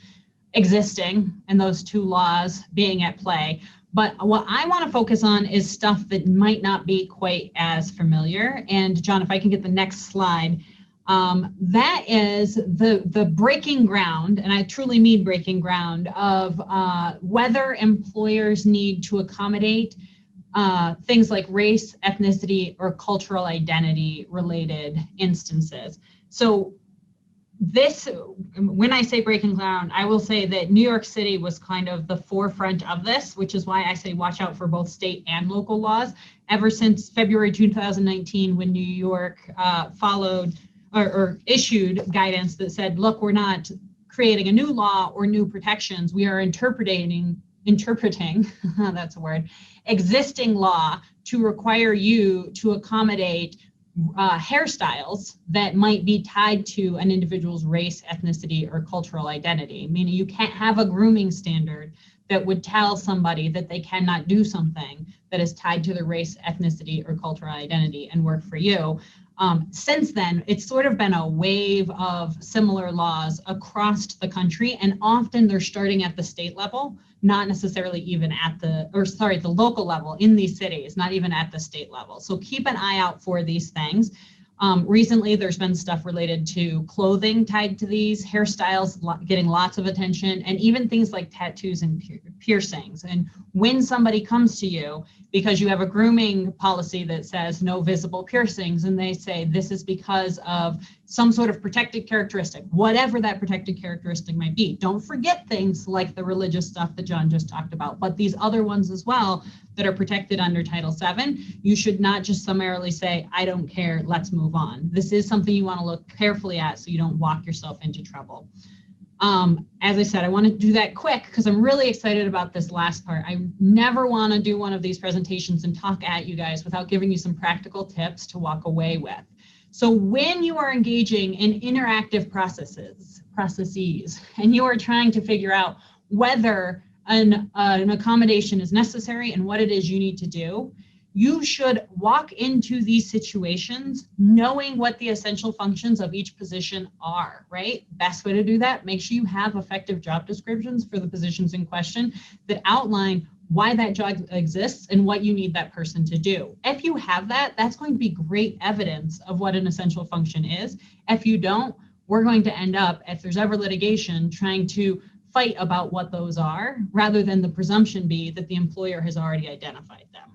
existing, and those two laws being at play. But what I want to focus on is stuff that might not be quite as familiar. And John, if I can get the next slide. That is the breaking ground, and I truly mean breaking ground, of whether employers need to accommodate things like race, ethnicity, or cultural identity related instances. So this, when I say breaking ground, I will say that New York City was kind of the forefront of this, which is why I say watch out for both state and local laws. Ever since February 2019, when New York followed or issued guidance that said, look, we're not creating a new law or new protections. We are interpreting, that's a word, existing law to require you to accommodate hairstyles that might be tied to an individual's race, ethnicity, or cultural identity. Meaning you can't have a grooming standard that would tell somebody that they cannot do something that is tied to their race, ethnicity, or cultural identity and work for you. Since then, it's sort of been a wave of similar laws across the country, and often they're starting at the state level, not necessarily even at the local level in these cities, not even at the state level. So keep an eye out for these things. Recently, there's been stuff related to clothing tied to these, hairstyles getting lots of attention, and even things like tattoos and piercings. And when somebody comes to you because you have a grooming policy that says no visible piercings, and they say this is because of some sort of protected characteristic, whatever that protected characteristic might be. Don't forget things like the religious stuff that John just talked about, but these other ones as well that are protected under Title VII, you should not just summarily say, I don't care, let's move on. This is something you want to look carefully at so you don't walk yourself into trouble. As I said, I want to do that quick because I'm really excited about this last part. I never want to do one of these presentations and talk at you guys without giving you some practical tips to walk away with. So when you are engaging in interactive processes, and you are trying to figure out whether an accommodation is necessary and what it is you need to do, you should walk into these situations knowing what the essential functions of each position are, right? Best way to do that, make sure you have effective job descriptions for the positions in question that outline why that job exists and what you need that person to do. If you have that, that's going to be great evidence of what an essential function is. If you don't, we're going to end up, if there's ever litigation, trying to fight about what those are, rather than the presumption be that the employer has already identified them.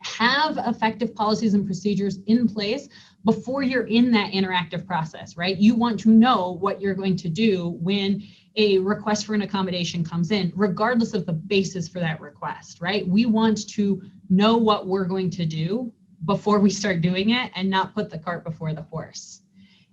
Have effective policies and procedures in place before you're in that interactive process, right? You want to know what you're going to do when a request for an accommodation comes in, regardless of the basis for that request, right? We want to know what we're going to do before we start doing it and not put the cart before the horse.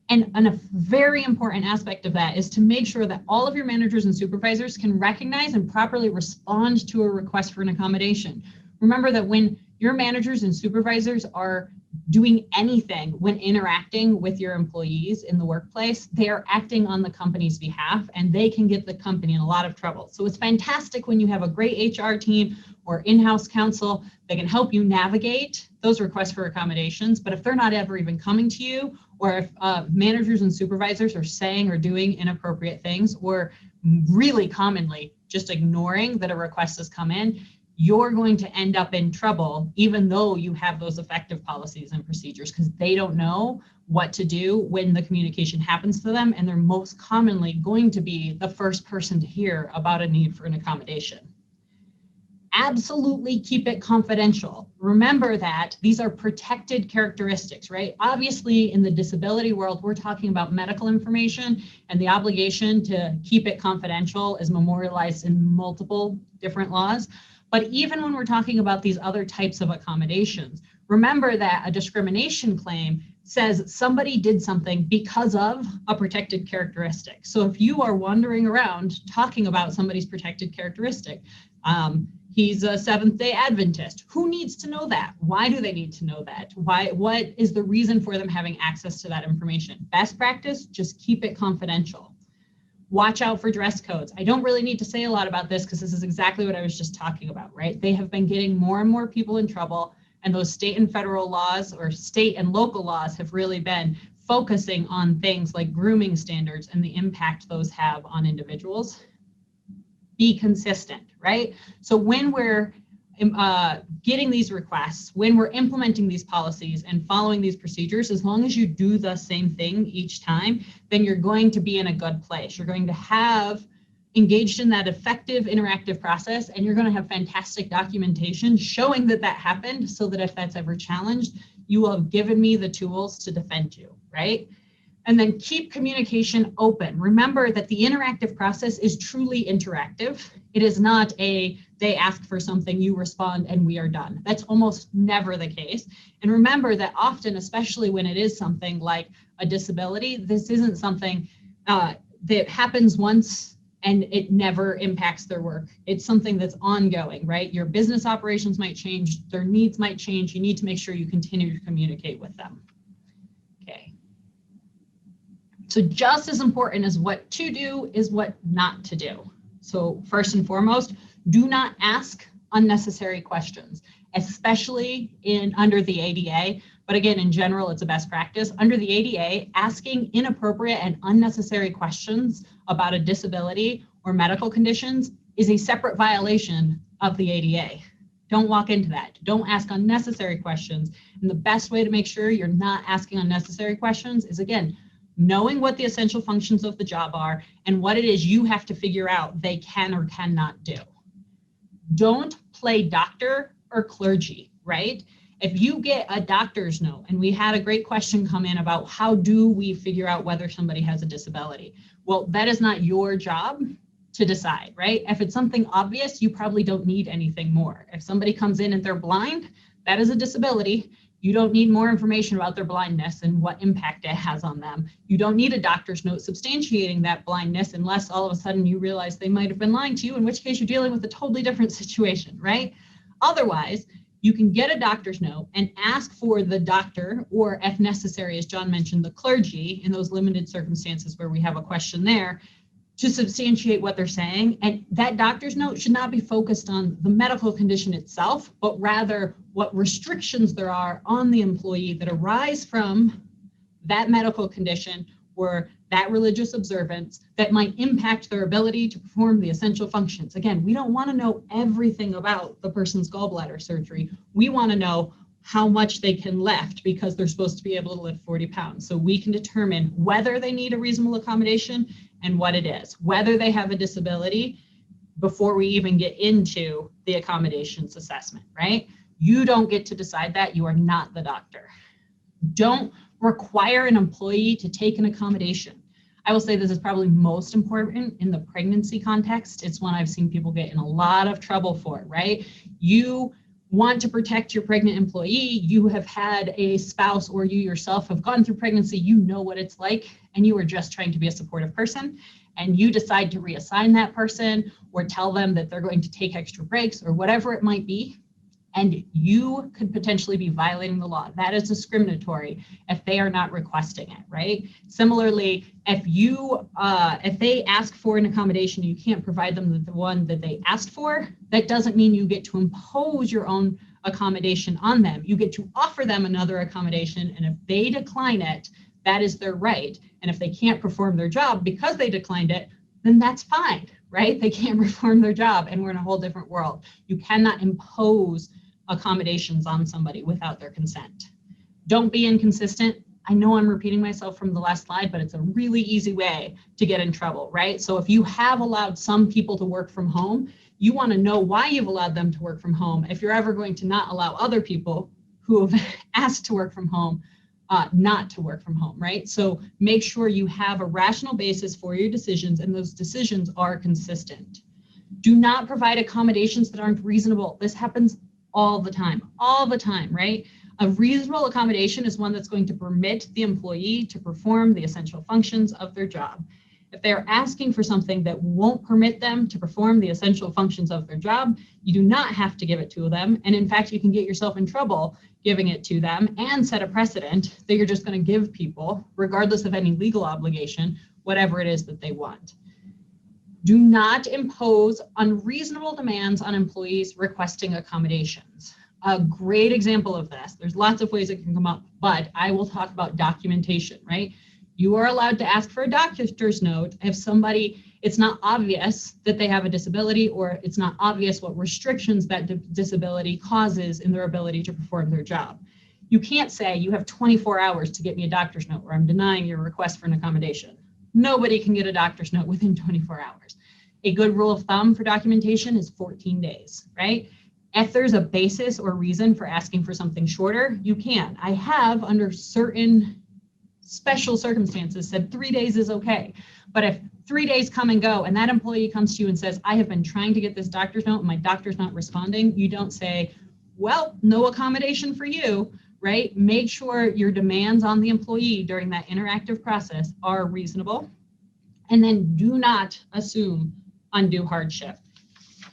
And a very important aspect of that is to make sure that all of your managers and supervisors can recognize and properly respond to a request for an accommodation. Remember that when your managers and supervisors are doing anything when interacting with your employees in the workplace, they are acting on the company's behalf, and they can get the company in a lot of trouble. So it's fantastic when you have a great HR team or in-house counsel that can help you navigate those requests for accommodations. But if they're not ever even coming to you, or if managers and supervisors are saying or doing inappropriate things, or really commonly just ignoring that a request has come in, you're going to end up in trouble, even though you have those effective policies and procedures, because they don't know what to do when the communication happens to them, and they're most commonly going to be the first person to hear about a need for an accommodation. Absolutely keep it confidential. Remember that these are protected characteristics, right? Obviously, in the disability world, we're talking about medical information, and the obligation to keep it confidential is memorialized in multiple different laws. But even when we're talking about these other types of accommodations, remember that a discrimination claim says somebody did something because of a protected characteristic. So if you are wandering around talking about somebody's protected characteristic, he's a Seventh-day Adventist. Who needs to know that? Why do they need to know that? What is the reason for them having access to that information? Best practice, just keep it confidential. Watch out for dress codes. I don't really need to say a lot about this because this is exactly what I was just talking about, right? They have been getting more and more people in trouble, and those state and federal laws, or state and local laws, have really been focusing on things like grooming standards and the impact those have on individuals. Be consistent, right? So when we're getting these requests, when we're implementing these policies and following these procedures, as long as you do the same thing each time, then you're going to be in a good place. You're going to have engaged in that effective interactive process, and you're going to have fantastic documentation showing that that happened, so that if that's ever challenged, you will have given me the tools to defend you, right? And then keep communication open. Remember that the interactive process is truly interactive. It is not a, they ask for something, you respond, and we are done. That's almost never the case. And remember that often, especially when it is something like a disability, this isn't something, that happens once and it never impacts their work. It's something that's ongoing, right? Your business operations might change, their needs might change. You need to make sure you continue to communicate with them. Okay. So just as important as what to do is what not to do. So first and foremost, do not ask unnecessary questions, especially under the ADA. But again, in general, it's a best practice. Under the ADA, asking inappropriate and unnecessary questions about a disability or medical conditions is a separate violation of the ADA. Don't walk into that. Don't ask unnecessary questions. And the best way to make sure you're not asking unnecessary questions is, again, knowing what the essential functions of the job are and what it is you have to figure out they can or cannot do. Don't play doctor or clergy, right? If you get a doctor's note, and we had a great question come in about how do we figure out whether somebody has a disability? Well, that is not your job to decide, right? If it's something obvious, you probably don't need anything more. If somebody comes in and they're blind, that is a disability. You don't need more information about their blindness and what impact it has on them. You don't need a doctor's note substantiating that blindness unless all of a sudden you realize they might have been lying to you, in which case you're dealing with a totally different situation, right? Otherwise, you can get a doctor's note and ask for the doctor, or if necessary, as John mentioned, the clergy in those limited circumstances where we have a question there, to substantiate what they're saying. And that doctor's note should not be focused on the medical condition itself, but rather what restrictions there are on the employee that arise from that medical condition or that religious observance that might impact their ability to perform the essential functions. Again, we don't want to know everything about the person's gallbladder surgery. We want to know how much they can lift because they're supposed to be able to lift 40 pounds. So we can determine whether they need a reasonable accommodation and what it is, whether they have a disability before we even get into the accommodations assessment, right? You don't get to decide that. You are not the doctor. Don't require an employee to take an accommodation. I will say this is probably most important in the pregnancy context. It's one I've seen people get in a lot of trouble for, right? You want to protect your pregnant employee. You have had a spouse or you yourself have gone through pregnancy. You know what it's like, and you are just trying to be a supportive person, and you decide to reassign that person or tell them that they're going to take extra breaks or whatever it might be. And you could potentially be violating the law. That is discriminatory if they are not requesting it, right? Similarly, if they ask for an accommodation, you can't provide them the one that they asked for, that doesn't mean you get to impose your own accommodation on them. You get to offer them another accommodation, and if they decline it, that is their right. And if they can't perform their job because they declined it, then that's fine, right? They can't perform their job, and we're in a whole different world. You cannot impose accommodations on somebody without their consent. Don't be inconsistent. I know I'm repeating myself from the last slide, but it's a really easy way to get in trouble, right? So if you have allowed some people to work from home, you want to know why you've allowed them to work from home. If you're ever going to not allow other people who have asked to work from home, not to work from home, right? So make sure you have a rational basis for your decisions, and those decisions are consistent. Do not provide accommodations that aren't reasonable. This happens all the time, right? A reasonable accommodation is one that's going to permit the employee to perform the essential functions of their job. If they're asking for something that won't permit them to perform the essential functions of their job, you do not have to give it to them. And in fact, you can get yourself in trouble giving it to them and set a precedent that you're just going to give people, regardless of any legal obligation, whatever it is that they want. Do not impose unreasonable demands on employees requesting accommodations. A great example of this, there's lots of ways it can come up, but I will talk about documentation, right? You are allowed to ask for a doctor's note if it's not obvious that they have a disability, or it's not obvious what restrictions that disability causes in their ability to perform their job. You can't say you have 24 hours to get me a doctor's note, or I'm denying your request for an accommodation. Nobody can get a doctor's note within 24 hours. A good rule of thumb for documentation is 14 days, right? If there's a basis or reason for asking for something shorter, you can. I have, under certain special circumstances, said 3 days is okay. But if 3 days come and go and that employee comes to you and says, I have been trying to get this doctor's note and my doctor's not responding, you don't say, well, no accommodation for you, right? Make sure your demands on the employee during that interactive process are reasonable. And then do not assume undue hardship.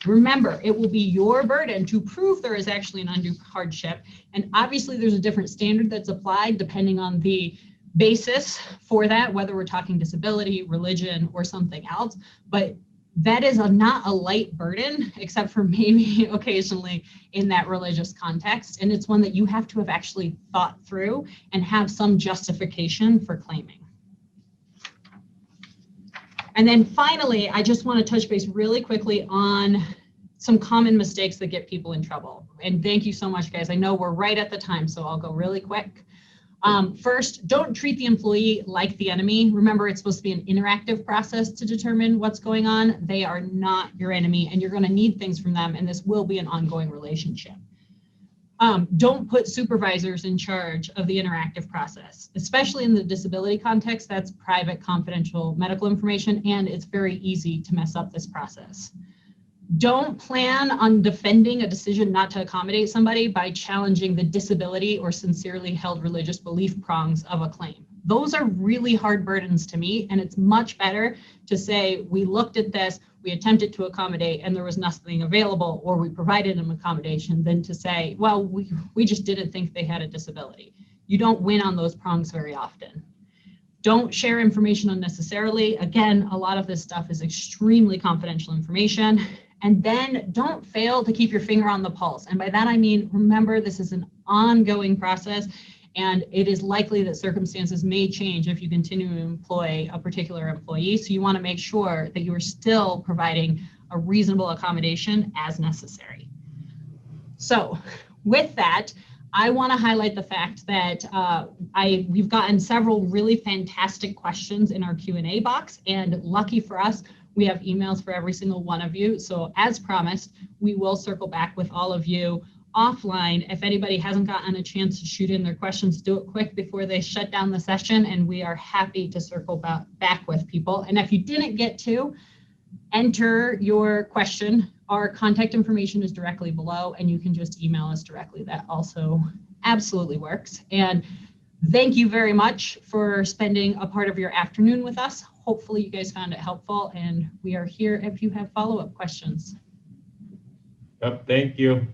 Remember, it will be your burden to prove there is actually an undue hardship. And obviously there's a different standard that's applied depending on the basis for that, whether we're talking disability, religion, or something else. But that is not a light burden, except for maybe occasionally in that religious context. And it's one that you have to have actually thought through and have some justification for claiming. And then finally, I just want to touch base really quickly on some common mistakes that get people in trouble. And thank you so much, guys. I know we're right at the time, so I'll go really quick. First, don't treat the employee like the enemy. Remember, it's supposed to be an interactive process to determine what's going on. They are not your enemy, and you're going to need things from them, and this will be an ongoing relationship. Don't put supervisors in charge of the interactive process, especially in the disability context. That's private, confidential medical information, and it's very easy to mess up this process. Don't plan on defending a decision not to accommodate somebody by challenging the disability or sincerely held religious belief prongs of a claim. Those are really hard burdens to meet, and it's much better to say, we looked at this, we attempted to accommodate, and there was nothing available, or we provided an accommodation, than to say, well, we just didn't think they had a disability. You don't win on those prongs very often. Don't share information unnecessarily. Again, a lot of this stuff is extremely confidential information. And then don't fail to keep your finger on the pulse. And by that, I mean, remember, this is an ongoing process, and it is likely that circumstances may change if you continue to employ a particular employee. So you want to make sure that you are still providing a reasonable accommodation as necessary. So with that, I want to highlight the fact that we've gotten several really fantastic questions in our Q&A box, and lucky for us, we have emails for every single one of you. So as promised, we will circle back with all of you offline. If anybody hasn't gotten a chance to shoot in their questions, do it quick before they shut down the session, and we are happy to circle back with people. And if you didn't get to enter your question, our contact information is directly below, and you can just email us directly. That also absolutely works. And thank you very much for spending a part of your afternoon with us. Hopefully you guys found it helpful, and we are here if you have follow-up questions. Yep, thank you.